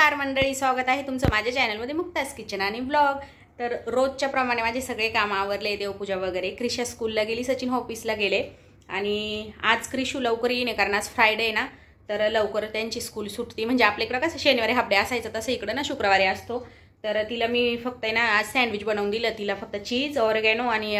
नमस्कार मंडळी, स्वागत आहे तुमचं माझ्या चॅनलमध्ये मुक्ताज किचन आणि ब्लॉग। तर रोजच्या प्रमाणे माझे सगळे काम आवरले, देवपूजा वगैरे। क्रिशा स्कूलला गेली, सचिन ऑफिसला गेले आणि आज क्रिशू लवकर येईन कारण आज फ्रायडे आहे ना, तर लवकर त्यांची स्कूल सुटते। म्हणजे आपल्याकडे कसं शनिवारी हाफ डे असायचं तसं इकडे ना शुक्रवारी असतो। तर तिला मी फक्त आहे ना आज सँडविच बनवून दिलं, तिला फक्त चीज ऑर्गॅनो आणि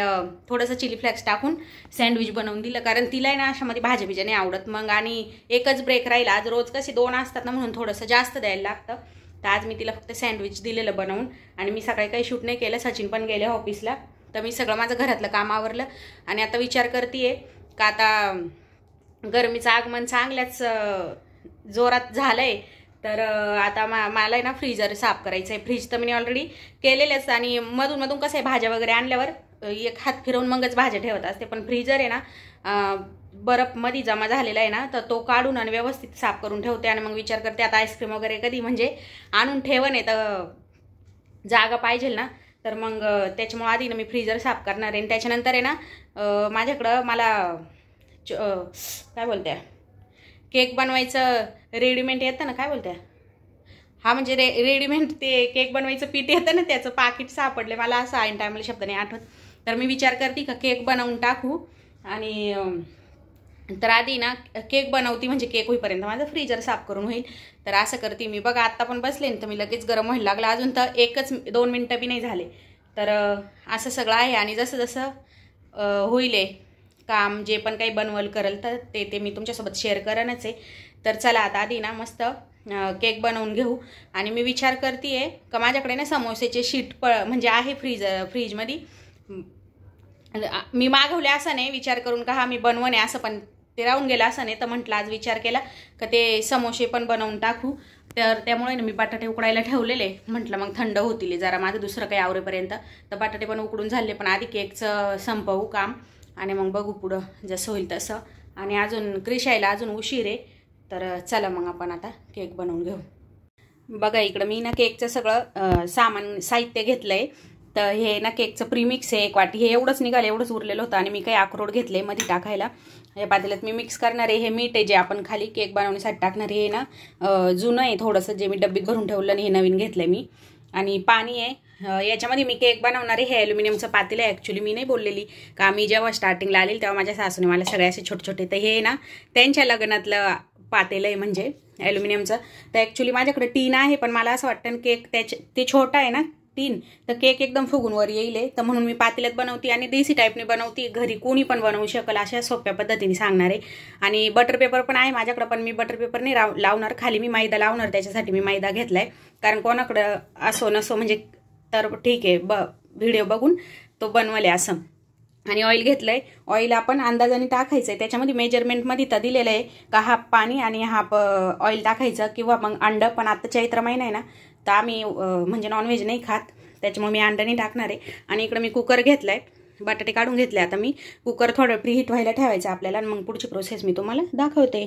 थोडंसं चिली फ्लेक्स टाकून सँडविच बनवून दिलं, कारण तिला आहे ना अशामध्ये भाज्या बिज्या नाही आवडत। मग आणि एकच ब्रेक राहिला, आज रोज कसे दोन असतात ना म्हणून थोडंसं जास्त द्यायला लागतं। तर आज मी तिला फक्त सँडविच दिलेलं बनवून आणि मी सकाळी काही शूट नाही केलं, सचिन पण गेले ऑफिसला। तर मी सगळं माझं घरातलं काम आवरलं आणि आता विचार करते का आता गरमीचं आगमन चांगल्याच जोरात झालंय, तर आता मला आहे ना फ्रीजर साफ करायचं आहे। फ्रीज तर मी ऑलरेडी केलेलंच आणि मधून मधून कसं आहे भाज्या वगैरे आणल्यावर एक हात फिरवून मगच भाज्या ठेवत असते, पण फ्रीजर आहे ना बर्फमध्ये जमा झालेला आहे ना, तर तो काढून आणि व्यवस्थित साफ करून ठेवते। आणि मग विचार करते आता आईस्क्रीम वगैरे कधी म्हणजे आणून ठेवण आहे, तर जागा पाहिजे ना, तर मग त्याच्यामुळे आधी ना मी फ्रीजर साफ करणार आहे। त्याच्यानंतर आहे ना माझ्याकडं मला काय बोलते केक बनवायचं रेडीमेड येतं ना, काय बोलते हा म्हणजे रेडीमेड ते केक बनवायचं पीठ येतं ना, त्याचं पाकिट सापडले मला, असं ऐन टायमाला शब्द नाही आठवत। तर मी विचार करते का केक बनवून टाकू आणि तर आधी ना केक बनवती म्हणजे केक होईपर्यंत माझं फ्रीजर साफ करून होईल। तर असं करते मी। बघा आता पण बसले ना तर मी लगेच गरम व्हायला लागला, अजून तर 1-2 मिनटं बी नाही झाले। तर असं सगळं आहे आणि जसं जसं होईल काम जे पण काही बनवल करेल तर ते मी तुमच्यासोबत शेअर करेनच आहे। तर चला आता आधी ना मस्त केक बनवून घेऊ। आणि मी विचार करते का माझ्याकडे ना समोसेचे शीट म्हणजे आहे फ्रीजमध्ये, मी मागवले असं नाही विचार करून का हा मी बनवणे असं, पण ते राहून गेलं असं नाही। तर म्हटलं आज विचार केला का ते समोसे पण बनवून टाकू, तर त्यामुळे ना मी बटाटे उकडायला ठेवलेले, म्हटलं मग थंड होतील जरा माझं दुसरं काही आवरेपर्यंत। तर बटाटे पण उकडून झाले, पण आधी केकचं संपवू काम आणि मग बघू पुढं जसं होईल तसं। आणि अजून क्रिशायला अजून उशीर आहे, तर चला मग आपण आता केक बनवून घेऊ। बघा इकडं मी ना केकचं सगळं साहित्य घेतलं आहे। तर हे ना केकचं प्रीमिक्स आहे 1 वाटी, हे एवढंच निघालं, एवढंच उरलेलं होतं। आणि मी काही अक्रोड घेतले मध्ये टाकायला, या पातेल्यात मी मिक्स करणार आहे। हे मीठ आहे जे आपण खाली केक बनवण्यासाठी टाकणार आहे ना, जुनं आहे थोडंसं, जे मी डब्बीत भरून ठेवलं आणि हे नवीन घेतलं आहे मी। आणि पाणी आहे याच्यामध्ये, मी केक बनवणार आहे। हे ॲल्युमिनियमचं पातेलं आहे। ॲक्च्युली मी नाही बोललेली का मी जेव्हा स्टार्टिंगला आलेली तेव्हा माझ्या सासूने मला सगळे असे छोटे छोटे, तर हे ना त्यांच्या लग्नातलं पातेलं आहे म्हणजे ॲल्युमिनियमचं। तर ॲक्च्युली माझ्याकडे टीन आहे, पण मला असं वाटतं केक ते छोटा आहे ना टीन, तर केक एकदम फुगून वर येईल, तर म्हणून मी पातेल्यात बनवते आणि देसी टाईपने बनवते। घरी कोणी पण बनवू शकेल अशा सोप्या पद्धतीने सांगणार आहे। आणि बटर पेपर पण आहे माझ्याकडे, पण मी बटर पेपर नाही लावणार, खाली मी मैदा लावणार, त्याच्यासाठी मी मैदा घेतलाय। कारण कोणाकडं असो नसो म्हणजे तर ठीक आहे, व्हिडिओ बघून तो बनवले असं। आणि ऑइल घेतलंय, ऑइल आपण अंदाजाने टाकायचं आहे, त्याच्यामध्ये मेजरमेंटमध्ये तर दिलेलं आहे का हाफ पाणी आणि हाफ ऑइल टाकायचं किंवा मग अंड। पण आता चैत्र महिना आहे ना, तर आम्ही म्हणजे नॉनव्हेज नाही खात, त्याच्यामुळे मी अंड नाही टाकणार आहे। आणि इकडे मी कुकर घेतलाय, बटाटे काढून घेतले। आता मी कुकर थोडं प्रीहीट व्हायला ठेवायचं आपल्याला, आणि मग पुढची प्रोसेस मी तुम्हाला दाखवते।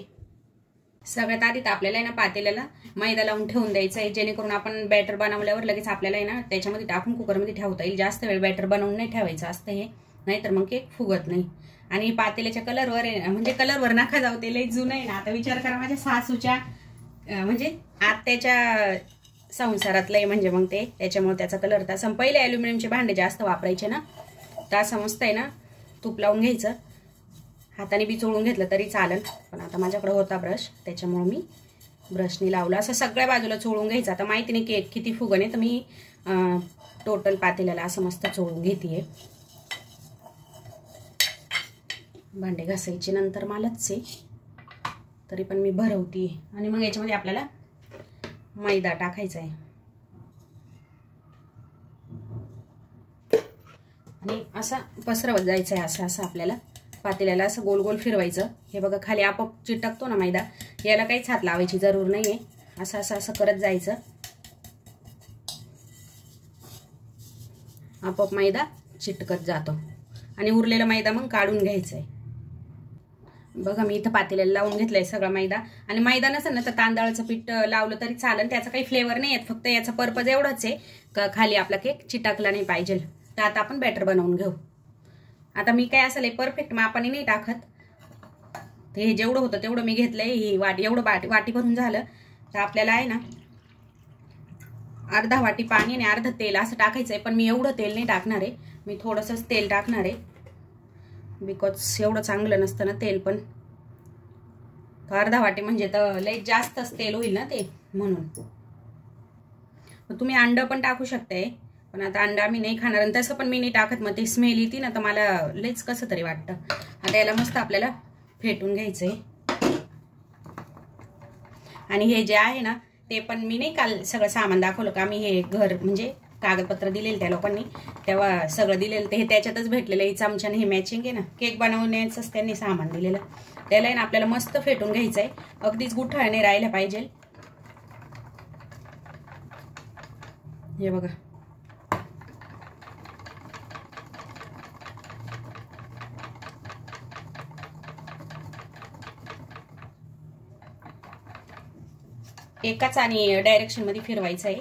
सगळ्यात आधी तर आपल्याला आहे ना पातेल्याला मैदा लावून ठेवून द्यायचा आहे, जेणेकरून आपण बॅटर बनवल्यावर लगेच आपल्याला आहे ना त्याच्यामध्ये टाकून कुकरमध्ये ठेवता येईल। जास्त वेळ बॅटर बनवून नाही ठेवायचं असतं हे, नाहीतर मग केक फुगत नाही। आणि पातेल्याच्या कलरवर म्हणजे कलरवर नका जाऊ, ते लई जुनं आहे ना। आता विचार करा माझ्या सासूच्या म्हणजे आत्याच्या संसारातलं आहे म्हणजे मग ते, त्याच्यामुळे त्याचा कलर तसा। पहिले ॲल्युमिनियमचे भांडे जास्त वापरायचे ना, तर असं मस्त आहे ना तूप लावून घ्यायचं, हाताने बी चोळून घेतलं तरी चालेल, पण आता माझ्याकडे होता ब्रश त्याच्यामुळे मी ब्रशने लावलं। असं सगळ्या बाजूला चोळून घ्यायचं। आता माहिती नाही केक किती फुगणे, तर मी टोटल पातेल्याला असं मस्त चोळून घेते। भांडे घासायचे नंतर मलाच आहे, तरी पण मी भरवते। आणि मग याच्यामध्ये आपल्याला मैदा टाकायचा आहे आणि असा पसरवत जायचं आहे। असं असं आपल्याला पातेल्याला असं गोल गोल फिरवायचं। हे बघा खाली आपोआप चिटकतो ना मैदा, याला काहीच हात लावायची जरूर नाहीये, असं असं असं करत जायचं, आपोआप मैदा चिटकत जातो। आणि उरलेला मैदा मग काढून घ्यायचा आहे। बघा मी इथं पातेल्याला लावून घेतलंय सगळा मैदा। आणि मैदा नसेल ना तर तांदळाचं पीठ लावलं तरी चालेल, त्याचा काही फ्लेवर नाही येत, फक्त याचा पर्पज एवढाच आहे का खाली आपला केक चिटकला नाही पाहिजे। तर आता आपण बॅटर बनवून घेऊ। आता मी काय असं परफेक्ट मापाने नाही टाकत, ते जेवढं होतं तेवढं मी घेतलंय। ही वाटी एवढं वाटी भरून झालं, तर आपल्याला आहे ना अर्धा वाटी पाणी आणि अर्धा तेल असं टाकायचं आहे. पण मी एवढं तेल नाही टाकणार आहे, मी थोडंसंच तेल टाकणार आहे. बिकॉज एवढं चांगलं नसतं ना तेल. पण अर्धा वाटी म्हणजे तर लई जास्तच तेल होईल ना ते, म्हणून. तुम्ही अंड पण टाकू शकताय, पण आता अंडा मी नाही खाणार आणि तसं पण मी नाही टाकत. मग ते स्मेल येते ना तर मला लईच कसं तरी वाटतं. आता याला मस्त आपल्याला फेटून घ्यायचंय. आणि हे जे आहे ना ते पण मी नाही काल सगळं सामान दाखवलं का, मी हे घर म्हणजे कागदपत्र दिलेलं त्या लोकांनी, तेव्हा सगळं दिलेलं ते हे त्याच्यातच भेटलेलं आहे. चमच्याने हे मॅचिंग आहे ना, केक बनवण्याचंच त्यांनी सामान दिलेलं. त्याला आहे ना आपल्याला मस्त फेटून घ्यायचंय. अगदीच गुठळ्याने राहायला पाहिजे. हे बघा, एकाच आणि डायरेक्शन मध्ये फिरवायचं आहे.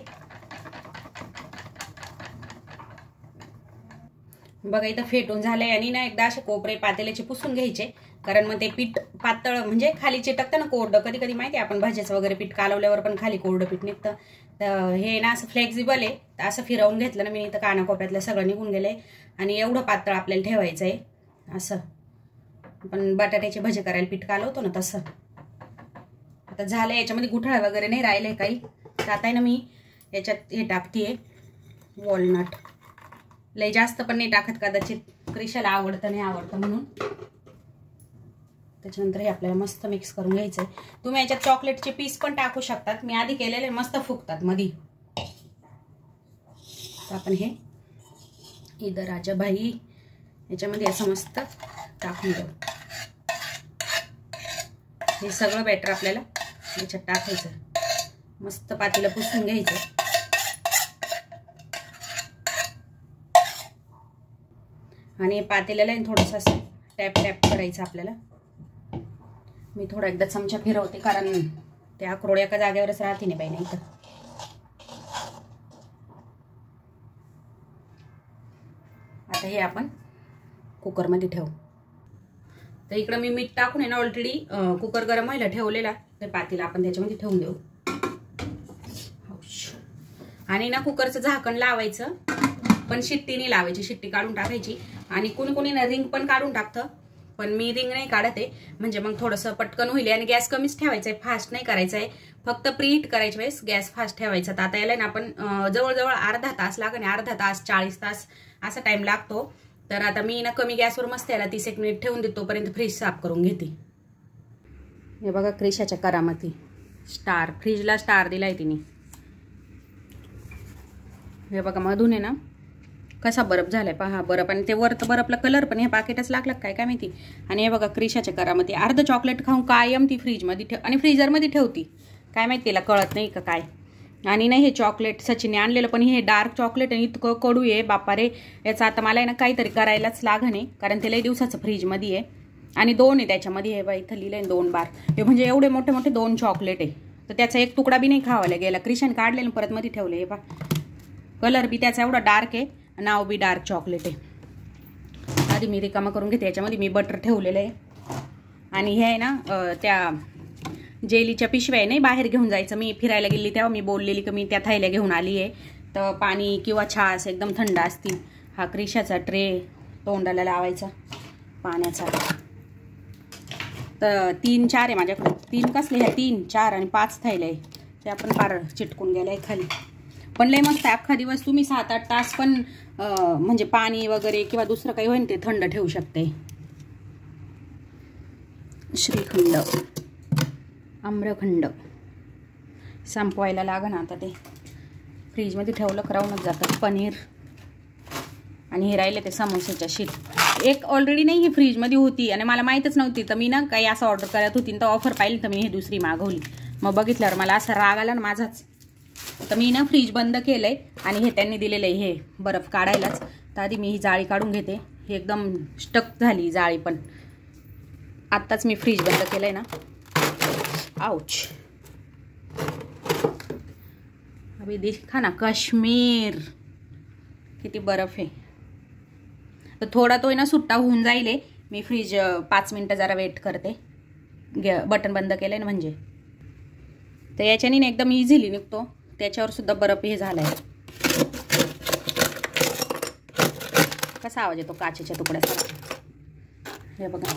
बघा इथं फेटून झालंय. आणि ना एकदा असे कोपरे पातेल्याचे पुसून घ्यायचे, कारण मग ते पीठ पातळ म्हणजे खाली चिटकतं ना कोरडं. कधी कधी माहिती आहे आपण भाज्याचं वगैरे पीठ कालवल्यावर पण खाली कोरडं पीठ निघतं. तर हे ना असं फ्लेक्झिबल आहे. असं फिरवून घेतलं ना मी, इथं कानाकोपऱ्यातलं सगळं निघून गेलंय. आणि एवढं पातळ आपल्याला ठेवायचं आहे. असं आपण बटाट्याचे भजे करायला पीठ कालवतो ना तसं. आता झालं, याच्यामध्ये गुठळा वगैरे नाही राहिले काही. तर आता आहे ना मी याच्यात हे टाकतेय वॉलनट. लय जास्त पण नाही टाकत, कदाचित क्रिशाला आवडतं नाही आवडतं म्हणून. त्याच्यानंतर हे आपल्याला मस्त मिक्स करून घ्यायचंय. तुम्ही याच्यात चॉकलेटचे पीस पण टाकू शकतात, मी आधी केलेले मस्त फुगतात मधी. आपण हे इधर राजा भाई याच्यामध्ये असं मस्त टाकून देऊ. हे सगळं बॅटर आपल्याला याच्यात टाकायचं. मस्त पातेलं पुसून घ्यायचं. आणि पातेल्याला थोडंसं असं टॅप टॅप करायचं आपल्याला. मी थोडा एकदा चमचा फिरवते, कारण त्या अक्रोड एका जागेवरच राहते नाही पाहिजे इथं. आता हे आपण कुकरमध्ये ठेवू. तर इकडं मी मीठ टाकून आहे ना ऑलरेडी कुकर गरम व्हायला ठेवलेला. तर पातेलं आपण त्याच्यामध्ये ठेवून देऊ. आणि ना कुकरचं झाकण लावायचं, पण शिट्टी नाही लावायची, शिट्टी काढून टाकायची. आणि कोणी कोणी ना रिंग पण काढून टाकतं, पण मी रिंग नाही काढत आहे, म्हणजे मग थोडंसं पटकन होईल. आणि गॅस कमीच ठेवायचा आहे, फास्ट नाही करायचं आहे. फक्त प्रीहीट करायच्या वेळेस गॅस फास्ट ठेवायचा. तर आता याला ना आपण जवळजवळ अर्धा तास लागेल, अर्धा तास 40 तास असा टाइम लागतो. तर आता मी ना कमी गॅसवर मस्त याला 30 मिनिट ठेवून देतो, तोपर्यंत फ्रीज साफ करून घेते. हे बघा क्रिशाच्या करामती. स्टार, फ्रीजला स्टार दिलाय तिने. हे बघा मधून आहे ना कसा बर्फ झालाय पहा. बर्फ आणि ते वरत बर्फला कलर पण हे पाकिटच लागलं काय काय माहिती. आणि हे बघा क्रिशाच्या करामती. अर्ध चॉकलेट खाऊन कायम ती फ्रीजमध्ये ठेव आणि फ्रीजरमध्ये ठेवती. काय माहिती तिला कळत नाही का काय. आणि नाही हे चॉकलेट सचिनने आणलेलं, पण हे डार्क चॉकलेट आणि इतकं कडू आहे बापा रे. याचा आता मला आहे ना काहीतरी करायलाच लागणे, कारण ते लई दिवसाचं फ्रीजमध्ये आहे. आणि 2 आहे त्याच्यामध्ये. हे बा इथं लिहिलंय 2 बार. हे म्हणजे एवढे मोठे मोठे 2 चॉकलेट आहे. तर त्याचा एक तुकडा बी नाही खावायला गेला. क्रिशाने काढलेलं परत मध्ये ठेवले. हे बा कलर बी त्याचा एवढा डार्क आहे, नाव बी डार्क चॉकलेट आहे. आधी मी रिकामा करून घेते. याच्यामध्ये मी बटर ठेवलेलं आहे. आणि हे आहे ना त्या जेलीच्या पिशव्या नाही बाहेर घेऊन जायचं. मी फिरायला गेली तेव्हा मी बोललेली की मी त्या थैल्या घेऊन आली आहे. तर पाणी किंवा छास एकदम थंड असतील. हा क्रिशाचा ट्रे तोंडाला लावायचा पाण्याचा. तर 3-4 आहे माझ्याकडे. 3 कसले ह्या 3, 4 आणि 5 थैल्या आहे. ते आपण पार चिटकून गेलाय खाली. पण लय मस्त आहे. अख्खा दिवस तुम्ही 7-8 तास पण म्हणजे पाणी वगैरे किंवा दुसरं काही होईल ते थंड ठेवू शकते. श्रीखंड, आम्रखंड संपवायला लागण आता. ते फ्रीजमध्ये ठेवलं करावूनच जातं. पनीर आणि हे राहिले ते समोसेच्या शीट. एक ऑलरेडी नाही ही फ्रीजमध्ये होती आणि मला माहीतच नव्हती. तर मी ना काही असं ऑर्डर करत होती तर ऑफर पाहिली, तर मी हे दुसरी मागवली. मग बघितल्यावर मला असा राग आला ना माझाच. तर मी ना फ्रीज बंद केलंय आणि हे त्यांनी दिलेलं आहे हे बर्फ काढायलाच. तर आधी मी ही जाळी काढून घेते. ही एकदम स्टक झाली जाळी. पण आत्ताच मी फ्रीज बंद केलंय ना. आउच. अभी दिखा ना काश्मीर किती बर्फ आहे. तर थोडा तो ना सुट्टा होऊन जाईल. मी फ्रीज 5 मिनिटं जरा वेट करते. बटन बंद केलंय ना म्हणजे. तर याच्याने एकदम इझिली निघतो. त्याच्यावर सुद्धा बर्फ हे झालाय. कसा आवाज येतो काचेच्या तुकड्याचा. हे बघा,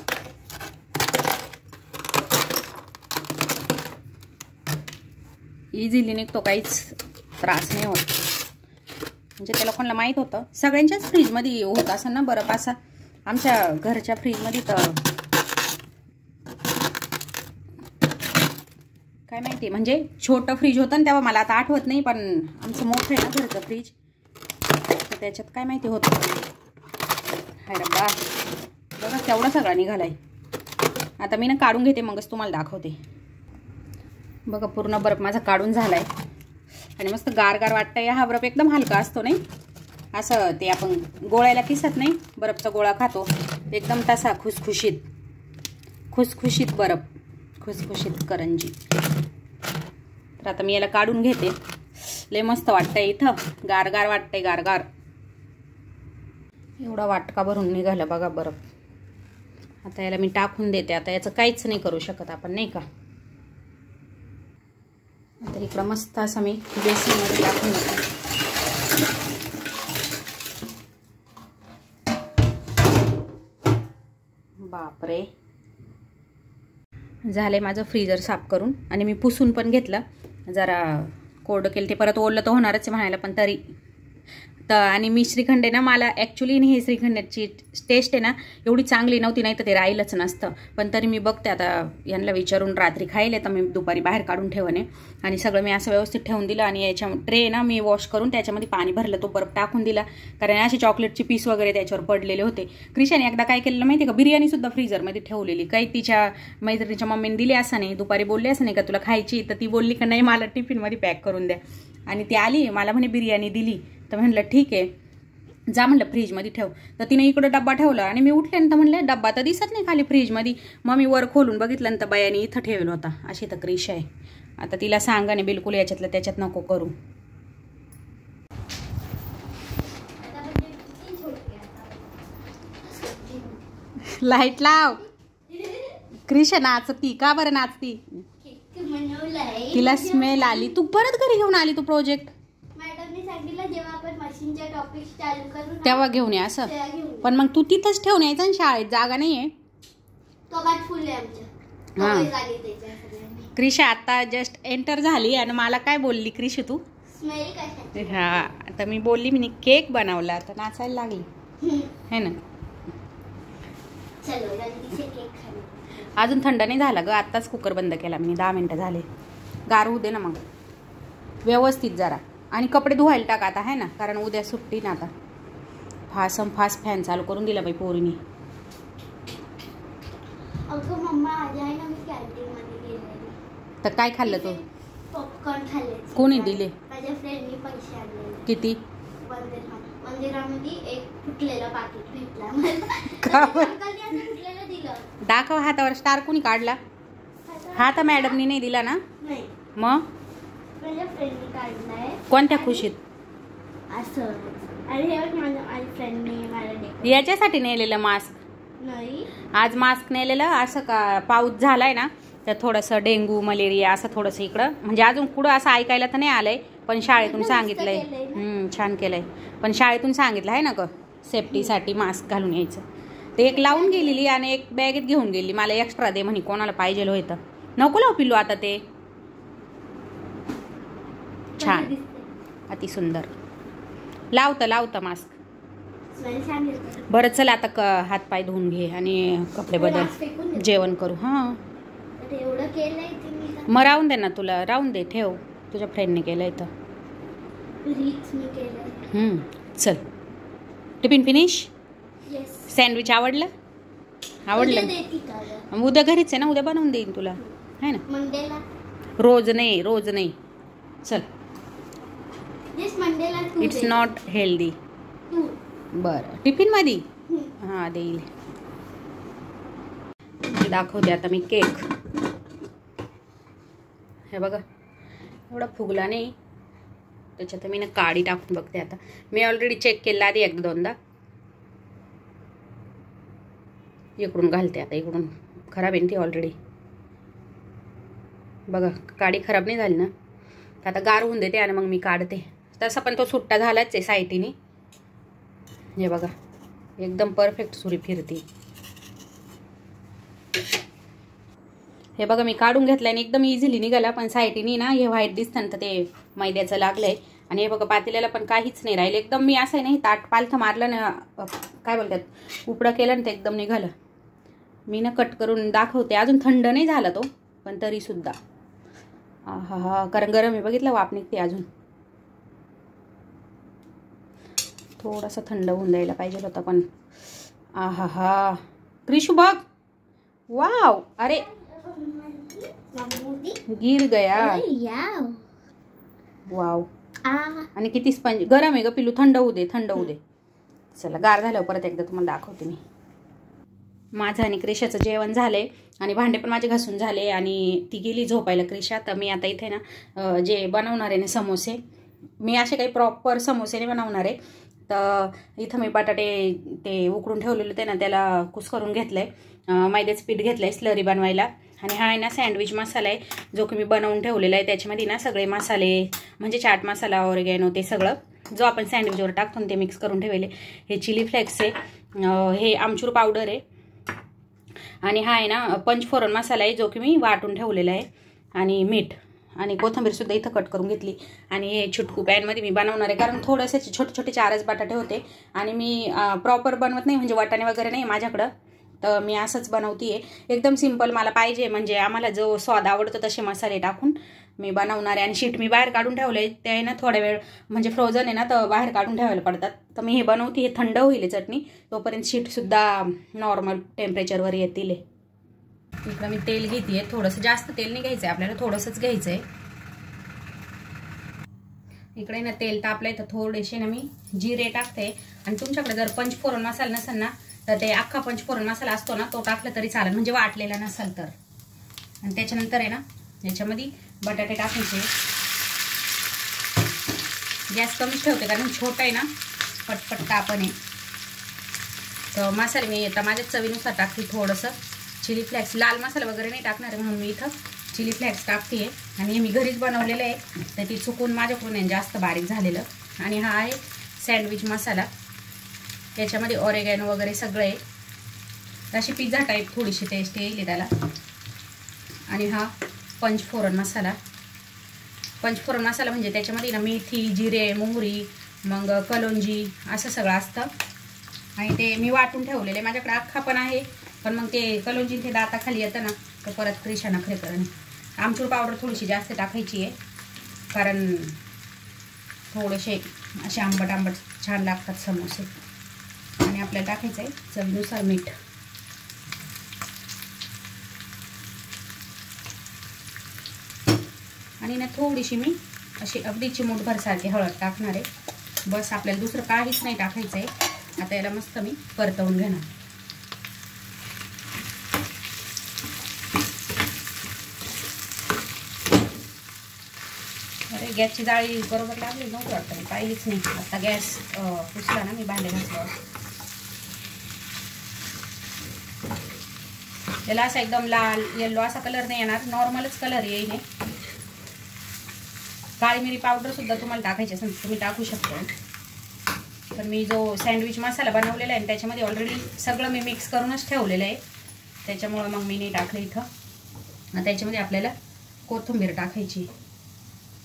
इझिली निघतो, काहीच त्रास नाही होत. म्हणजे त्या लोकांना माहीत होतं. सगळ्यांच्याच फ्रीजमध्ये होत असं ना बर्फ असा. आमच्या घरच्या फ्रीजमध्ये तर काय माहिती, म्हणजे छोटं फ्रीज होतं ना तेव्हा, मला आता आठवत नाही, पण आमचं मोठं आहे ना घरचं फ्रीज, तर त्याच्यात काय माहिती होतं. हाय डब्बा बघा केवढा सगळा निघालाय. आता मी ना काढून घेते, मगच तुम्हाला दाखवते. बघा पूर्ण बर्फ माझा काढून झालाय आणि मस्त गार गार वाटतंय. हा बर्फ एकदम हलका असतो नाही, असं ते आपण गोळ्याला किसत नाही बर्फचा गोळा खातो, एकदम तसा खुसखुशीत खुसखुशीत बर्फ, खुसखुशीत करंजी. तर आता मी याला काढून घेते. लय मस्त वाटतंय इथं, गारगार वाटतंय, गारगार. एवढा वाटका भरून निघाला बघा बर्फ. आता याला मी टाकून देते. आता याचं काहीच नाही करू शकत आपण, नाही का. तर इकडं मस्त असं मी बेसिनमध्ये टाकून देते. बापरे, झालंय माझं फ्रीजर साफ करून. आणि मी पुसून पण घेतलं, जरा कोरडं केलं. ते परत ओढलं तर होणारच आहे म्हणायला, पण तरी तर. आणि मी श्रीखंड आहे ना, मला ॲक्च्युली हे श्रीखंडाची टेस्ट आहे ना एवढी चांगली नव्हती, नाही तर ते राहिलंच नसतं. पण तरी मी बघते आता यांना विचारून रात्री खायला, तर मी दुपारी बाहेर काढून ठेवणे. आणि सगळं मी असं व्यवस्थित ठेवून दिलं. आणि याच्या ट्रे ना मी वॉश करून त्याच्यामध्ये पाणी भरलं, तो बर्फ टाकून दिला, कारण असे चॉकलेटचे पीस वगैरे त्याच्यावर पडलेले होते. क्रिशाने एकदा काय केलेलं माहिती का, बिर्याणीसुद्धा फ्रीजरमध्ये ठेवलेली. काही तिच्या मैत्रिणीच्या मम्मीने दिली असं नाही, दुपारी बोलली असं नाही का तुला खायची, तर ती बोलली का नाही मला टिफिनमध्ये पॅक करून द्या. आणि ती आली मला म्हणे बिर्याणी दिली, तर म्हणलं ठीक आहे जा म्हणलं फ्रीजमध्ये ठेव. तर तिने इकडं डब्बा ठेवला आणि मी उठल्यानंतर म्हणलं डब्बा तर दिसत नाही खाली फ्रीजमध्ये. मग मी वर खोलून बघितलं तर बायाने इथं ठेवलं होता. अशी तर क्रिश आहे. आता तिला सांगा नाही बिलकुल याच्यातलं त्याच्यात नको करू. लाईट लाव. क्रिश नाचती का बरं नाचती, तिला स्मेल आली. तू परत घरी घेऊन आली तू प्रोजेक्ट. जेव्हा आपण मशीनचे टॉपिक चालू करू तेव्हा घेऊन या असं. पण मग तू तिथंच ठेवून यायचं ना, शाळेत जागा नाहीये. कपाट फुल आहे आमच्या. क्रिशा आता जस्ट एंटर झाली आणि मला काय बोलली क्रिशा तू, स्मेल कशाची. हा आता मी बोलली मी केक बनवला, तर नाचायला लागली है ना. चलो जल्दी केक खाऊ. अजून थंड नाही झाला ग, आत्ताच कुकर बंद केला मी, 10 मिनिटं झाले. गार होऊ दे ना मग व्यवस्थित जरा. आणि कपडे धुवायला टाका आता है ना, कारण उद्या सुट्टी ना. आता फास्ट फॅन चालू करून दिला बाई पोरीने. अगं मम्मा आज आहे ना, मी कॅन्टीनमध्ये गेलेली. तर काय खाल्लं तू. पॉपकॉर्न खाल्ले. कोणी दिले. माझ्या फ्रेंडनी पैसे आणले. किती. मंदिरामध्ये एक फुटलेला पाकिट भेटला मला. फुटलेलं दिलं. दाखव हातावर स्टार कोणी काढला. हा तर मॅडमनी नाही दिला ना. नाही मग माझ्या फ्रेंडनी काढलाय. कोणत्या खुशीत. असं अरे माझ्या फ्रेंडने मला दे. याच्यासाठी नेलेलं मास्क. नाही आज मास्क नेलेलं असं का, पाऊस झालाय ना तर थोडंसं डेंग्यू मलेरिया असं थोडंसं इकडं, म्हणजे अजून कुठं असं ऐकायला तर नाही आलंय, पण शाळेतून सांगितलंय. छान केलंय, पण शाळेतून सांगितलं आहे ना ग सेफ्टीसाठी मास्क घालून यायचं. ते एक लावून गेलेली आणि एक बॅगेत घेऊन गेली. मला एक्स्ट्रा दे म्हणे, कोणाला पाहिजे होतं. नको लावू पिल्लू आता ते. छान अति सुंदर. लावतं मास्क. बरं चल आता हात पाय धुवून घे आणि कपडे बदल, जेवण करू. हां मग राहून दे ना, तुला राहून दे, ठेव. तुझ्या फ्रेंडने केलंय तर. चल टिफिन फिनिश. सँडविच आवडलं. उद्या घरीच आहे ना, उद्या बनवून देईन तुला है ना. रोज नाही चल. It's not healthy. बरं टिफिन मध्ये हां देईल. दाखवते आता मी केक. हे बघा एवढा फुगला नाही, त्याच्यात मी ना काडी टाकून बघते. आता मी ऑलरेडी चेक केला आधी 1-2दा. इकडून घालते आता, इकडून खराब आहे ती ऑलरेडी. बघा काडी खराब नाही झाली ना. तर आता गार होऊन देते आणि मग मी काढते. तसा पण तो सुट्टा झालाच आहे साईटीने. हे बघा एकदम परफेक्ट सुरी फिरते. हे बघा मी काढून घेतलं आणि एकदम इझिली निघाला. पण साईटीने ना हे व्हाईट दिसतं तर ते मैद्याचं लागलंय. आणि हे बघा पातेल्याला पण काहीच नाही राहिलं. एकदम मी असं नाही ताट पालथं मारलं ना, काय बोलतात उपडं केलं ना ते एकदम निघालं. मी ना कट करून दाखवते. अजून थंड नाही झाला तो पण तरी सुद्धा हा हा, कारण गरम आहे बघितलं, वाफ निघते अजून. थोडासा थंड होऊन द्यायला पाहिजे होता पण. हा हा क्रिशू बघ, वाव, अरे गिर गया. वाव, आणि किती स्पंज. गरम आहे ग पिलू, थंड होऊ दे, थंड होऊ दे. चला गार झाल्यावर परत एकदा तुम्हाला दाखवते मी. माझं आणि क्रिशाचं जेवण झाले आणि भांडे पण माझे घासून झाले आणि ती गेली झोपायला क्रिशा. तर मी आता इथे ना जे बनवणार आहे ना समोसे, मी असे काही प्रॉपर समोसे नाही बनवणार आहे. तर इथं मी बटाटे ते उकडून ठेवलेले होते ना, त्याला कुस्करून घेतलंय. मैद्याचं पीठ घेतलंय स्लरी बनवायला. आणि हा आहे ना सँडविच मसाला आहे जो की मी बनवून ठेवलेला आहे. त्याच्यामध्ये ना सगळे मसाले म्हणजे चाट मसाला, ऑरेगॅनो ते सगळं जो आपण सँडविचवर टाकतो ते मिक्स करून ठेवले. हे चिली फ्लेक्स आहे, हे आमचूर पावडर आहे आणि हा आहे ना पंचफोरन मसाला आहे जो की मी वाटून ठेवलेला आहे. आणि मीठ आणि कोथिंबीर सुद्धा इथं कट करून घेतली. आणि हे छुटकू पॅनमध्ये मी बनवणार आहे कारण थोडेसे छोटे छोटे 4च बटाटे होते आणि मी प्रॉपर बनवत नाही, म्हणजे वाटाणे वगैरे नाही माझ्याकडं. तर मी असंच बनवते आहे, एकदम सिंपल मला पाहिजे. म्हणजे आम्हाला जो स्वाद आवडतो तसे मसाले टाकून मी बनवणार आहे. आणि शीट मी बाहेर काढून ठेवलं आहे, ते आहे ना थोड्या वेळ म्हणजे फ्रोझन आहे ना तर बाहेर काढून ठेवायला पडतात. तर मी हे बनवते, हे थंड होईल चटणी, तोपर्यंत शीटसुद्धा नॉर्मल टेम्परेचरवर येतील. इकडं मी तेल घेते आहे, थोडंसं जास्त तेल नाही घ्यायचं आहे आपल्याला, थोडंसंच घ्यायचं आहे. इकडे ना तेल तापलंय तर थोडेसे ना मी जिरे टाकते. आणि तुमच्याकडे जर पंचफोरन मसाला नसेल ना तर ते अख्खा पंचफोरन मसाला असतो ना तो टाकला तरी चालेल, म्हणजे वाटलेला नसेल तर. आणि त्याच्यानंतर आहे ना याच्यामध्ये बटाटे टाकायचे. गॅस कमीच ठेवते कारण छोटा आहे ना, पटपट कापण आहे. तर मसाले मी आता माझ्या चवीनुसार टाकते. थोडंसं चिली फ्लेक्स, लाल मसाला वगैरे नाही टाकणार आहे म्हणून मी इथं चिली फ्लेक्स टाकते आहे. आणि हे मी घरीच बनवलेलं आहे तर ती चुकून माझ्याकडून आहे जास्त बारीक झालेलं. आणि हा आहे सँडविच मसाला, त्याच्यामध्ये ऑरेगॅनो वगैरे सगळं आहे. अशी पिझ्झा टाईप थोडीशी टेस्ट येईल त्याला. आणि हा पंचफोरन मसाला. पंचफोरन मसाला म्हणजे त्याच्यामध्ये ना मेथी, जिरे, मोहरी, मग कलोंजी असं सगळं असतं. आणि ते मी वाटून ठेवलेले, माझ्याकडे अख्खा पण आहे पण मग ते कलोंजी ते दाताखाली येतं ना तर परत क्रिशा नखरे करून. आमचूर पावडर थोडीशी जास्त टाकायची आहे कारण थोडेसे असे आंबट आंबट छान लागतात समोसे. आणि आपल्याला टाकायचं आहे चवीनुसार मीठ. आणि ना थोडीशी मी अशी अगदी चिमूटभर सारखी हळद टाकणार आहे. बस, आपल्याला दुसरं काहीच नाही टाकायचं आहे. आता याला मस्त मी परतवून घेणार. अरे गॅसची जाळी बरोबर लागली नव्हती वाटतं, मी पाहिलीच नाही. आता गॅस पुसला ना मी भांडे घासल्यावर. याला असा एकदम लाल येल्लो असा कलर नाही येणार, नॉर्मलच कलर येईल. काळी मिरी पावडर सुद्धा तुम्हाला टाकायची असेल तुम्ही टाकू शकता. पण मी जो सँडविच मसाला बनवलेला आहे त्याच्यामध्ये ऑलरेडी सगळं मी मिक्स करूनच ठेवलेलं आहे, त्याच्यामुळं मग मी नाही टाकलं इथं. आता त्याच्यामध्ये आपल्याला कोथिंबीर टाकायची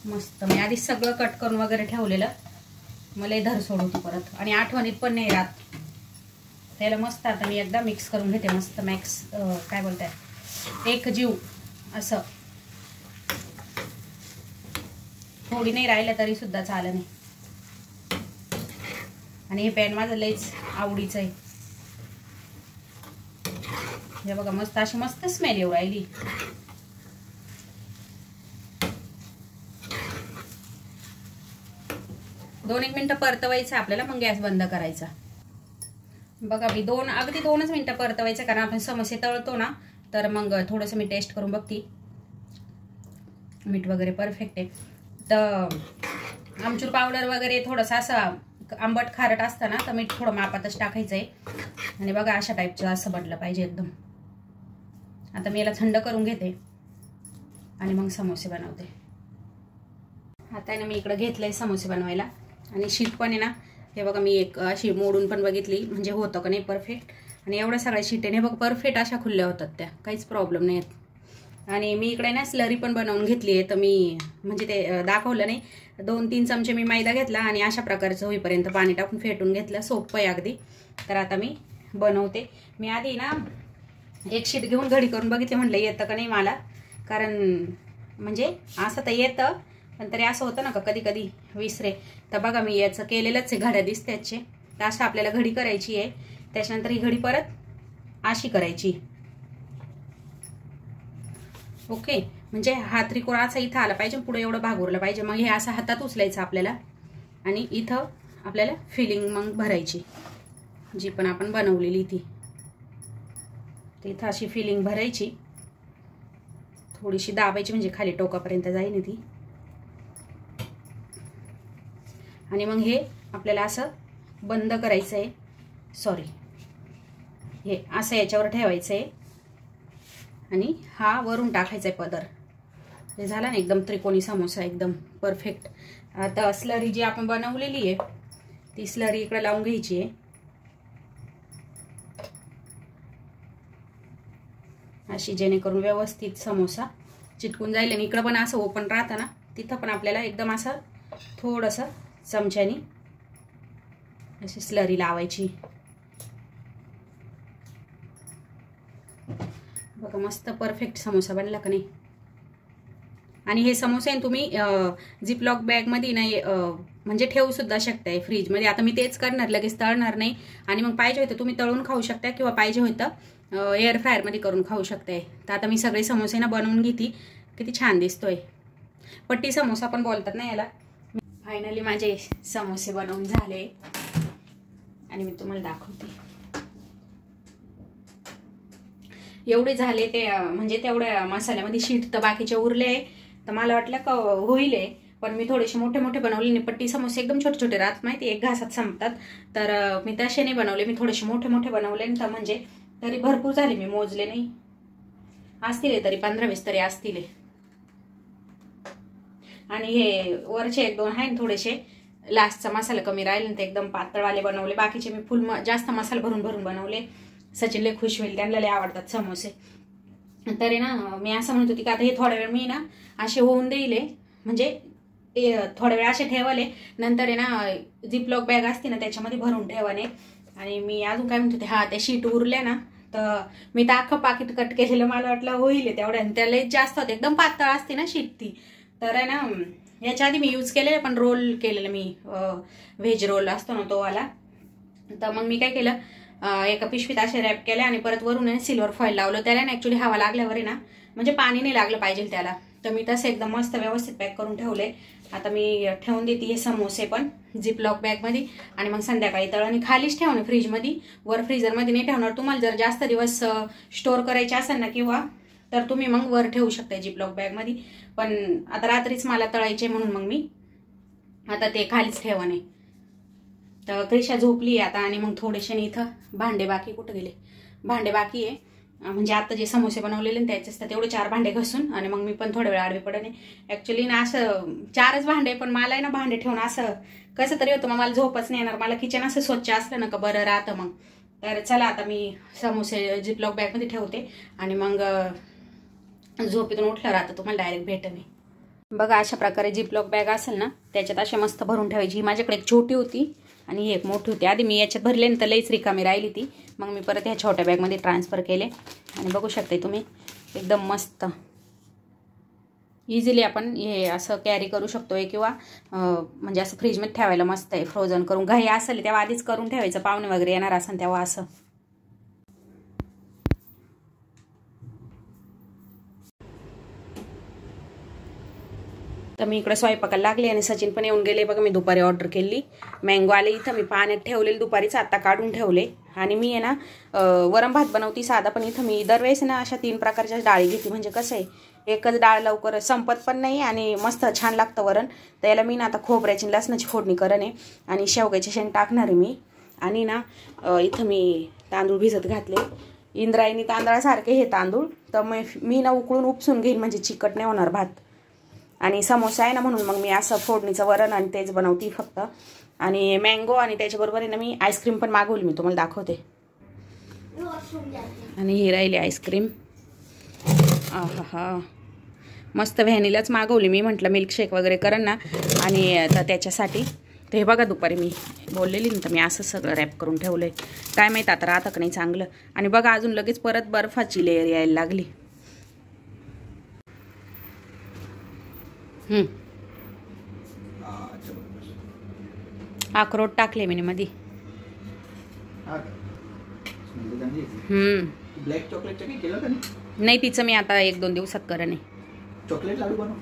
मस्त. मी आधी सगळं कट करून वगैरे ठेवलेलं, मला धर सोडवतो परत आणि आठवणीत पण नाही राहत. त्याला मस्त आता मी एकदा मिक्स करून घेते मस्त. मॅक्स काय बोलताय एक जीव असं. थोडी नाही राहिलं तरी सुद्धा चालेल नाही. आणि हे पॅन माझं लयच आवडीचं आहे. हे बघा मस्त अशी मस्त स्मेल येऊ राहिली. दोन एक मिनिटं परतवायचं आपल्याला, मग गॅस बंद करायचा. बघा मी अगदी 2च मिनिटं परतवायचं कारण आपण समोसे तळतो ना. तर मग थोडंसं मी टेस्ट करून बघते, मीठ वगैरे परफेक्ट आहे. तर आमचूर पावडर वगैरे थोडंसं असं आंबट खारट असतं ना तर मीठ थोडं मापातच टाकायचं आहे. आणि बघा अशा टाईपचं असं बनलं पाहिजे एकदम. आता मी याला थंड करून घेते आणि मग समोसे बनवते. आता आहे ना मी इकडे घेतलंय समोसे बनवायला आणि शीट पण आहे ना हे बघा मी एक अशी मोडून पण बघितली म्हणजे होतं का नाही परफेक्ट आणि एवढ्या सगळ्या शीटेने बघ परफेक्ट अशा खुल्ल्या होतात त्या काहीच प्रॉब्लेम नाही आहेत. आणि मी इकडे ना स्लरी पण बनवून घेतली आहे तर मी म्हणजे ते दाखवलं नाही 2-3 चमचे मी मैदा घेतला आणि अशा प्रकारचं होईपर्यंत पाणी टाकून फेटून घेतलं सोपं आहे अगदी. तर आता मी बनवते. मी आधी ना एक शीट घेऊन घडी करून बघितले म्हटलं येतं का नाही मला कारण म्हणजे असं तर येतं पण तरी असं होतं ना का कधी कधी विसरे. तर बघा मी याचं केलेलंच आहे घड्या दिसते याचे तर असं आपल्याला घडी करायची आहे. त्याच्यानंतर ही घडी परत अशी करायची ओके. म्हणजे हा त्रिकोण असा इथं आला पाहिजे पुढे एवढं भाग उरलं पाहिजे. मग हे असं हातात उचलायचं आपल्याला आणि इथं आपल्याला फिलिंग मग भरायची जी पण आपण बनवलेली ती इथं अशी फिलिंग भरायची थोडीशी दाबायची म्हणजे खाली टोकापर्यंत जाईल ती. आणि मग हे आपल्याला असं बंद करायचं आहे सॉरी हे असं याच्यावर ठेवायचं आहे आणि हा वरून टाकायचा आहे पदर. हे झाला ना एकदम त्रिकोणी समोसा एकदम परफेक्ट. आता स्लरी जी आपण बनवलेली आहे ती स्लरी इकडे लावून घ्यायची आहे अशी जेणेकरून व्यवस्थित समोसा चिटकून जाईल. आणि इकडं पण असं ओपन राहतं ना तिथं पण आपल्याला एकदम असं थोडंसं चमच्यानी अशी स्लरी लावायची. बघा मस्त परफेक्ट समोसा बनला का नाही. आणि हे समोसे तुम्ही झिपलॉक बॅगमध्ये नाही म्हणजे ठेवू सुद्धा शकताय फ्रीजमध्ये. आता मी तेच करणार लगेच तळणार नाही. आणि मग पाहिजे होतं तुम्ही तळून खाऊ शकता किंवा पाहिजे होतं एअर फ्रायरमध्ये करून खाऊ शकताय. तर आता मी सगळे समोसे ना बनवून घेते. किती छान दिसतोय पट्टी समोसा पण बोलतात ना याला. फायनली माझे समोसे बनवून झाले आणि मी तुम्हाला दाखवते. एवढे झाले ते म्हणजे तेवढ्या मसाल्यामध्ये शीट तर बाकीचे उरले तर मला वाटलं का होईल पण मी थोडेसे मोठे मोठे बनवले नाही. पट्टी समोसे एकदम छोटे छोटे राहत माहिती एक घासात संपतात तर मी तसे नाही बनवले. मी थोडेसे मोठे मोठे बनवले तर म्हणजे तरी भरपूर झाले. मी मोजले नाही असतील तरी 15-20 तरी असतील. आणि हे वरचे 1-2 आहे थोडेसे लास्टचा मसाला कमी राहिले ते एकदम पातळवाले बनवले. बाकीचे मी फुल जास्त मसाला भरून भरून बनवले. सचिन लय खुश होईल त्यांना लय आवडतात समोसे. तरी ना मी असं म्हणत होती की आता हे थोडा वेळ मी ना असे होऊन देईल म्हणजे थोडा वेळ असे ठेवले नंतर आहे ना झिपलॉक बॅग असते ना त्याच्यामध्ये भरून ठेवाने. आणि मी अजून काय म्हणत होते हा त्या शीट उरल्या ना तर मी तर अख्खं पाकिट कट केलेलं मला वाटलं होईल तेवढ्या त्याला जास्त होते एकदम पातळ असते ना शीट ती. तर आहे ना याच्या आधी मी यूज केलेलं पण रोल केलेलं मी व्हेज रोल असतो ना तो वाला. तर मग मी काय केलं एका पिशवीत असे रॅप केले आणि परत वरून सिल्वर फॉईल लावलं. त्याला ना ऍक्च्युली हवा लागल्यावर आहे ना म्हणजे पाणी नाही लागलं पाहिजे त्याला. तर मी तसं एकदम मस्त व्यवस्थित पॅक करून ठेवले. आता मी ठेवून देते हे समोसे पण झिपलॉक बॅगमध्ये आणि मग संध्याकाळी तळणी खालीच ठेवणे फ्रीजमध्ये. वर फ्रीजरमध्ये नाही ठेवणार. तुम्हाला जर जास्त दिवस स्टोअर करायचे असेल ना किंवा तर तुम्ही मग वर ठेवू शकता झिपलॉक बॅगमध्ये. पण आता रात्रीच मला तळायचे म्हणून मग मी आता ते खालीच ठेवणे. तर क्रिशा झोपली आता आणि मग थोडेसे इथं भांडे बाकी कुठं गेले भांडे बाकी आहे म्हणजे आता जे समोसे बनवलेले त्याचेच तर तेवढे 4 भांडे घासून आणि मग मी पण थोड्या वेळ आडवे पडणे. ऍक्च्युली ना असं 4च भांडे पण मला आहे ना भांडे ठेवून असं कसं तरी होतं. मग मला झोपच नाही येणार. मला किचन असं स्वच्छ असलं ना का बरं राहतं. मग तर चला आता मी समोसे झिपलॉक बॅगमध्ये ठेवते आणि मग झोपेतून उठलं राहतं तुम्हाला डायरेक्ट भेटणे. बघा अशा प्रकारे झिपलॉक बॅग असेल ना त्याच्यात असे मस्त भरून ठेवायची. माझ्याकडे एक छोटी होती आणि एक मोठी होती. आधी मी याच्यात भरले तर लईच रिकामी राहिली ती. मग मी परत ह्या छोट्या बॅगमध्ये ट्रान्सफर केले आणि बघू शकते तुम्ही एकदम मस्त इझिली आपण हे असं कॅरी करू शकतोय किंवा म्हणजे असं फ्रीजमध्ये ठेवायला मस्त आहे. फ्रोझन करून घाई असेल तेव्हा आधीच करून ठेवायचं. पाहुणे वगैरे येणार असेल तेव्हा असं. तर मी इकडे स्वयंपाकाला लागले आणि सचिन पण येऊन गेले. बघा मी दुपारी ऑर्डर केली मँगो आले इथं. मी पाण्यात ठेवलेले दुपारीच आता काढून ठेवले. आणि मी आहे ना वरण भात बनवती साधा पण इथं मी दरवेळेस ना अशा 3 प्रकारच्या डाळी घेते. म्हणजे कसं आहे एकच डाळ लवकर संपत पण नाही आणि मस्त छान लागतं वरण. तर याला मी ना आता खोबऱ्याची लसणाची फोडणी करणे आणि शेवग्याचे शेंग टाकणार आहे मी. आणि ना इथं मी तांदूळ भिजत घातले. इंद्रायणी तांदळासारखे हे तांदूळ. तर मी ना उकळून उपसून घेईन म्हणजे चिकट नाही होणार भात. आणि समोसा आहे ना म्हणून मग मी असं फोडणीचं वरण आणि तेच बनवते फक्त. आणि मँगो आणि त्याच्याबरोबर आहे ना मी आईस्क्रीम पण मागवली, मी तुम्हाला दाखवते. आणि ही राहिली आईस्क्रीम. हा मस्त व्हॅनिलाच मागवली मी, म्हटलं मिल्कशेक वगैरे करण ना आणि तर त्याच्यासाठी. तर हे बघा दुपारी मी बोललेली ना तर मी असं सगळं रॅप करून ठेवलं आहे. काय माहीत आता राहतं का नाही चांगलं. आणि बघा अजून लगेच परत बर्फाची लेयर यायला लागली. अक्रोड टाकले मी मध्ये. ब्लॅक चॉकलेट काही केलं का नाही? तिचं मी आता 1-2 दिवसात करेन. चॉकलेट लाडू बनव.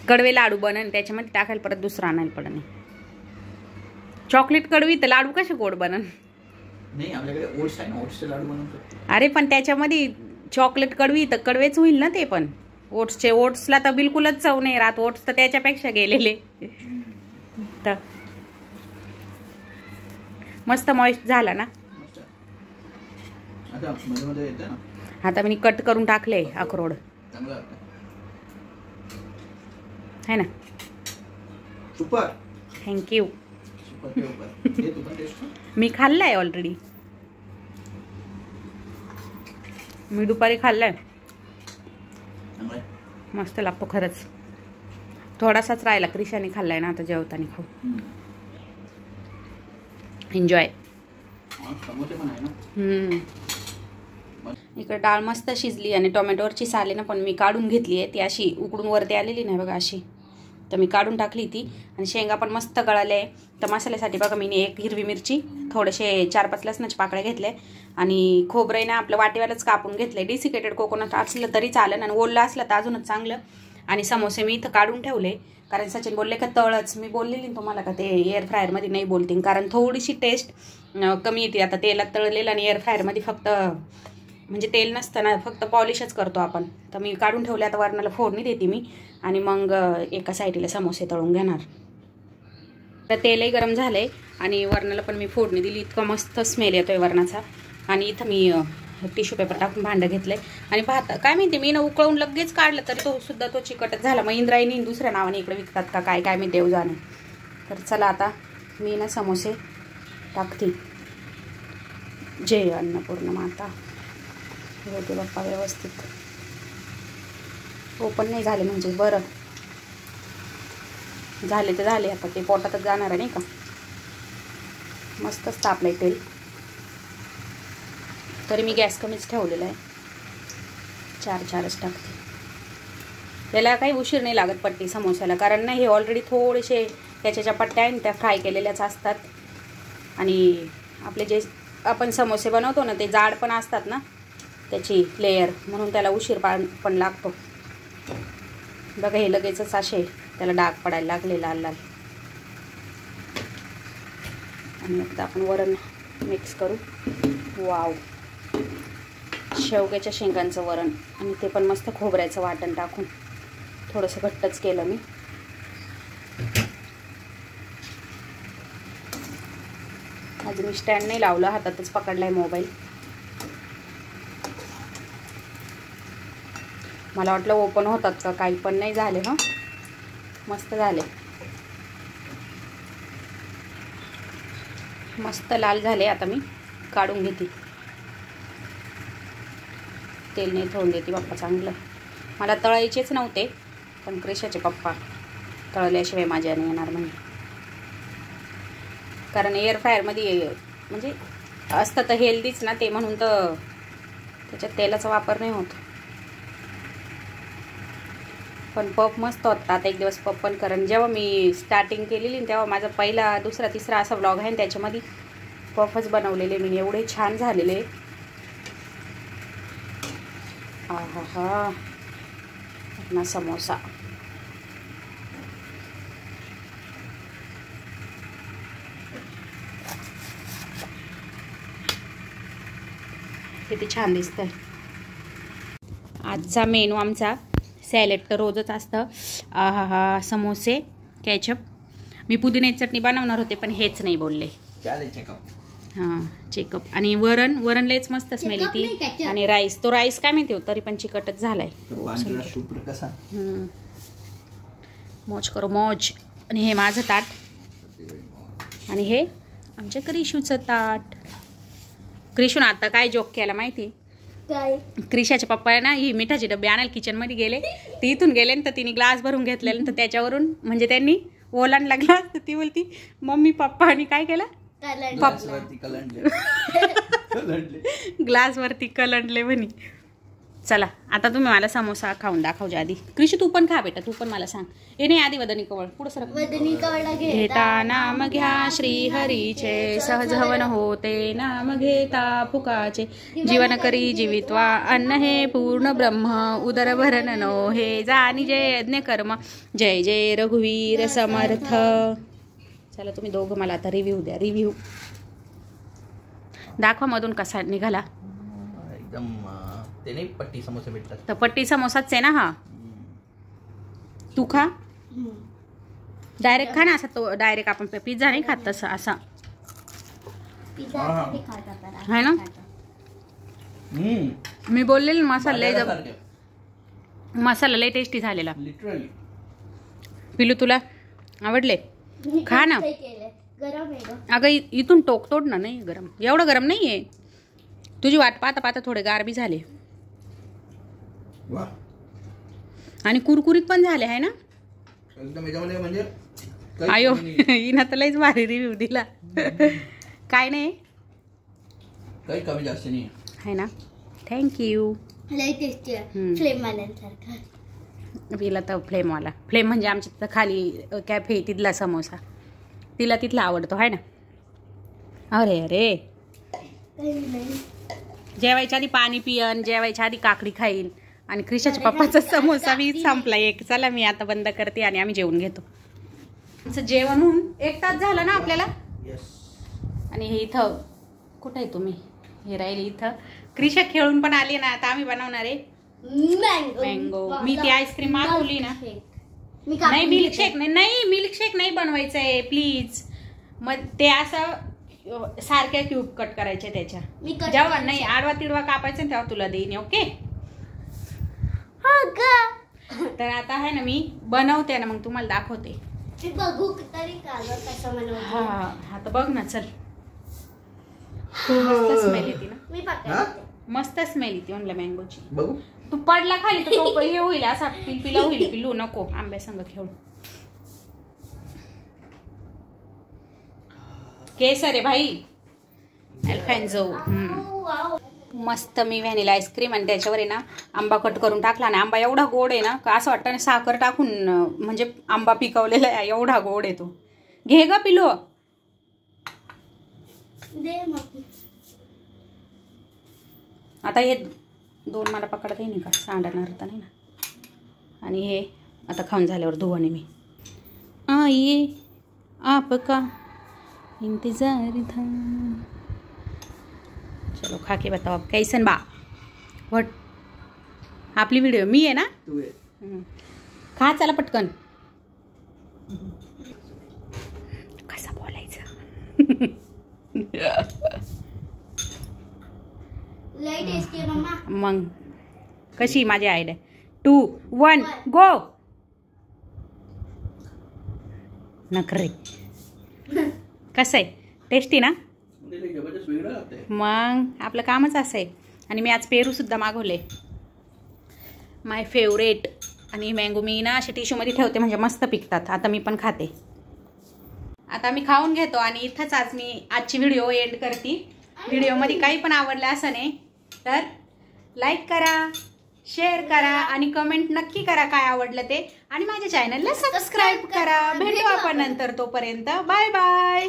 कडवे लाडू बनन, त्याच्यामध्ये टाकायला परत दुसरं आणायला पडन. चॉकलेट कडवी तर लाडू कसे गोड बनन? नाही आपल्याकडे ओट्स आहे ना, ओट्सचे लाडू बनवतो. अरे पण त्याच्यामध्ये चॉकलेट कडवी तर कडवेच होईल ना ते पण. ओट्सला तर बिलकुलच चव नाही राहत. ओट्स तर त्याच्यापेक्षा गेलेले. तर मस्त मॉइस्ट झाला ना. आता मी कट करून टाकले अक्रोड, है ना. Super, thank you. मी खाल्लाय ऑलरेडी. मी दुपारी खाल्लाय. मस्त लागतो खरंच. थोडासाच राहिला, क्रिशाने खाल्लाय ना आता जेवताना खूप. एन्जॉय. इकडे डाळ मस्त शिजली आणि टोमॅटोवरची साले ना पण मी काढून घेतली आहे. ती अशी उकडून वरती आलेली नाही बघा अशी, तर मी काढून टाकली ती. आणि शेंगा पण मस्त गळाले आहे. तर मसाल्यासाठी बघा मी 1 हिरवी मिरची, थोडेसे 4-5 लसणाचे पाकळ्या घेतले आणि खोबरं ना आपलं वाटेवालाच कापून घेतले. डिसिकेटेड कोकोनट असलं तरी चालेल आणि ओलं असलं तर अजूनच चांगलं. आणि समोसे मी इथं काढून ठेवले कारण सचिन बोलले का तळच. मी बोललेली तुम्हाला का ते एअर फ्रायरमध्ये नाही बोलते कारण थोडीशी टेस्ट कमी येते. आता तेलात तळलेलं आणि एअर फ्रायरमध्ये फक्त म्हणजे तेल नसतं ना, फक्त पॉलिशच करतो आपण. तर मी काढून ठेवले. आता वरणाला फोडणी देते मी आणि मग एका साईडला समोसे तळून घेणार. तर तेलही गरम झालंय आणि वरणाला पण मी फोडणी दिली. इतका मस्त स्मेल येतोय वरणाचा. आणि इथं मी टिश्यू पेपर टाकून भांडं घेतलंय आणि भात काय माहिती मी ना उकळून लगेच काढलं तरी तो चिकटच झाला. मग इंद्रायणी दुसऱ्या नावाने इकडे विकतात का काय मी देव जाणे. तर चला आता मी ना समोसे टाकते. जय अन्नपूर्ण माता. होते बाप्पा व्यवस्थित. ओपन नाही झाले म्हणजे बरं झाले तर झाले. आता ते पोटातच जाणार आहे नाही का. मस्तच तापलंय तेल. तरी मी गॅस कमीच ठेवलेला आहे. 4-4च टाकते. त्याला काही उशीर नाही लागत पट्टी समोस्याला कारण ना हे ऑलरेडी थोडेसे त्याच्या ज्या पट्ट्या आहेत त्या फ्राय केलेल्याच असतात. आणि आपले जे आपण समोसे बनवतो ना ते जाड पण असतात ना त्याची लेयर, म्हणून त्याला उशीर पण लागतो. बघा हे लगेचच असे त्याला डाग पडायला लागले लाल लाल. आणि आता आपण वरण मिक्स करू. वाव, शेवग्याच्या शेंगांचं वरण आणि ते पण मस्त खोबऱ्याचं वाटण टाकून थोडंसं घट्टच केलं मी. आज मी स्टँड नाही लावलं, हातातच पकडलाय मोबाईल. मला वाटलं ओपन होतात का, काही पण नाही झाले. हां मस्त झाले, मस्त लाल झाले. आता मी काढून घेते. तेल नाही ठेवून देते बाप्पा चांगलं. मला तळायचेच नव्हते पण क्रिशाचे पप्पा तळल्याशिवाय माझ्या नाही येणार म्हणे. कारण एअर फ्रायरमध्ये म्हणजे असतं तर हेल्दीच ना ते, म्हणून तर त्याच्यात तेलाचा वापर नाही होत. पण पफ मस्त होता. आता एक दिवस पफ पण कारण जेव्हा मी स्टार्टिंग केलेली तेव्हा माझा पहिला दुसरा तिसरा असा व्लॉग आहे त्याच्यामध्ये पफच बनवलेले मी. एवढे छान झालेले. हा हा अपना समोसा. किती छान दिसतंय. आजचा मेनू आमचा सॅलेड तर रोजच असतं. हा हा समोसे, केचप. मी पुदिन्याची चटणी बनवणार होते पण हेच नाही बोलले. हां चेकअप. आणि वरण लयच मस्त स्मेल येते. आणि राईस, तो राईस काय माहिती हो तरी पण चिकटच झालाय. मौज करो मौज. आणि हे माझं ताट आणि हे आमच्या क्रिशूचं ताट. क्रिशून आता काय जोक केला माहिती? काय क्रिशाचे पप्पा आहे ना ही मिठाचे डबे आणायला किचनमध्ये गेले. ती इथून गेले तर तिने ग्लास भरून घेतलेलं तर त्याच्यावरून म्हणजे त्यांनी ओलांड लागला तर ती बोलती मम्मी पप्पा आणि काय केलं ग्लासवरती कलंडले म्हणे. चला आता तुम्ही मला समोसा खाऊन दाखवजा आधी. कृषी तू पण खा बेटा, तू पण मला सांग. हे नाही आधी वदनी कवळ पुढं सर. वदनी कवळ घेता नाम घ्या श्री हरीचे सहज हवन होते नाम घेता फुकाचे जीवन करी जीवित्वा अन्न हे पूर्ण ब्रह्म उदर भरण नो हे जानी जय यज्ञ कर्म जय जय रघुवीर समर्थ. चला तुम्ही दोघं मला आता रिव्ह्यू द्या. रिव्ह्यू दाखवा मधून कसा निघाला. एकदम ते नाही पट्टी समोसे भेटतात तर पट्टी समोसाच आहे ना हा. तू खा डायरेक्ट खा ना. असा तो डायरेक्ट आपण पिझ्झा नाही खात तसा असा है ना. मी बोललेली मसाला लय टेस्टी झालेला. लिटरली. पिलू तुला आवडले? खा ना. गरम आहे अगं इथून टोकतोड ना. नाही गरम एवढं गरम नाही आहे. तुझी वाट पाहता पाहता थोडे गार बी झाले आणि कुरकुरीत पण झाले आहे ना. एकदम याच्यामध्ये म्हणजे आयो हिनं तर लयच भारी रिव्ह्यू दिला. काय नाही काही कमी जास्त नाही आहे ना. थँक्यू. लय टेस्टी आहे फ्लेम वाल्यांसारखा. तिला तर फ्लेमवाला. फ्लेम म्हणजे आमच्या तिथं खाली कॅफे तिथला समोसा तिला तिथला आवडतो आहे ना. अरे अरे जेवायच्या आधी पाणी पियन जेवायच्या आधी काकडी खाईन आणि क्रिशाच्या पप्पाचा समोसा मी संपला एक. चला मी आता बंद करते आणि आम्ही जेवून घेतो. जेवण होऊन 1 तास झाला ना आपल्याला. आणि हे इथं कुठं आहे तुम्ही? हे राहिले इथं. क्रिशा खेळून पण आली ना. आता आम्ही बनवणार आहे मँगो. मी ती आईस्क्रीम मागवली ना. नाही मिल्कशेक नाही मिल्कशेक नाही बनवायचं आहे प्लीज. मग ते असं सारख्या क्यूब कट करायचे त्याच्या. जेव्हा नाही आडवा तिडवा कापायचा तेव्हा तुला देईन. ओके. तर आता आहे ना मी बनवते ना मग तुम्हाला दाखवते. बघू तरी कसं बनवते. हा आता बघ ना. चल मस्त स्मेल येते ना. मी पकडते. मस्त स्मेल येते म्हणलं मँगोची. बघू तू पडला खाली तर तो हे होईल असा पिलपिला होईल. पिल्लू नको आंब्या संग खेळू. केसर आहे भाई अल्फॅन्झो. मस्त मी व्हॅनिला आईस्क्रीम आणि त्याच्यावर आहे ना आंबा कट करून टाकला. आणि आंबा एवढा गोड आहे ना का असं वाटतं ना साखर टाकून म्हणजे आंबा पिकवलेला आहे. एवढा गोड आहे तो. घे ग पिलू. आता हे 2 मला पकडता येईल का? सांडणार तर नाही ना. आणि हे आता खाऊन झाल्यावर धुवाने मी आइए आपका इंतजार था. चलो खा के बताओ आप कैसन बा. वट आपली व्हिडिओ मी आहे ना. खा चला पटकन. कसं बोलायचं. लय टेस्टी आहे मम्मा. मग कशी माझी आयडिया. 2 1 गो. नखरे कसं आहे टेस्टी ना. मग आपलं कामच असं आहे. आणि मी आज पेरू सुद्धा मागवले माय फेवरेट. आणि मँगो मी ना अशा टिश्यूमध्ये ठेवते म्हणजे मस्त पिकतात. आता मी पण खाते. आता मी खाऊन घेतो आणि इथंच आज मी आजची व्हिडिओ एंड करते. व्हिडिओमध्ये काही पण आवडलं असं नाही तर लाईक करा शेअर करा आणि कमेंट नक्की करा काय आवडलं ते. आणि माझ्या चॅनलला सबस्क्राईब करा. भेटू आपण नंतर. तोपर्यंत बाय बाय.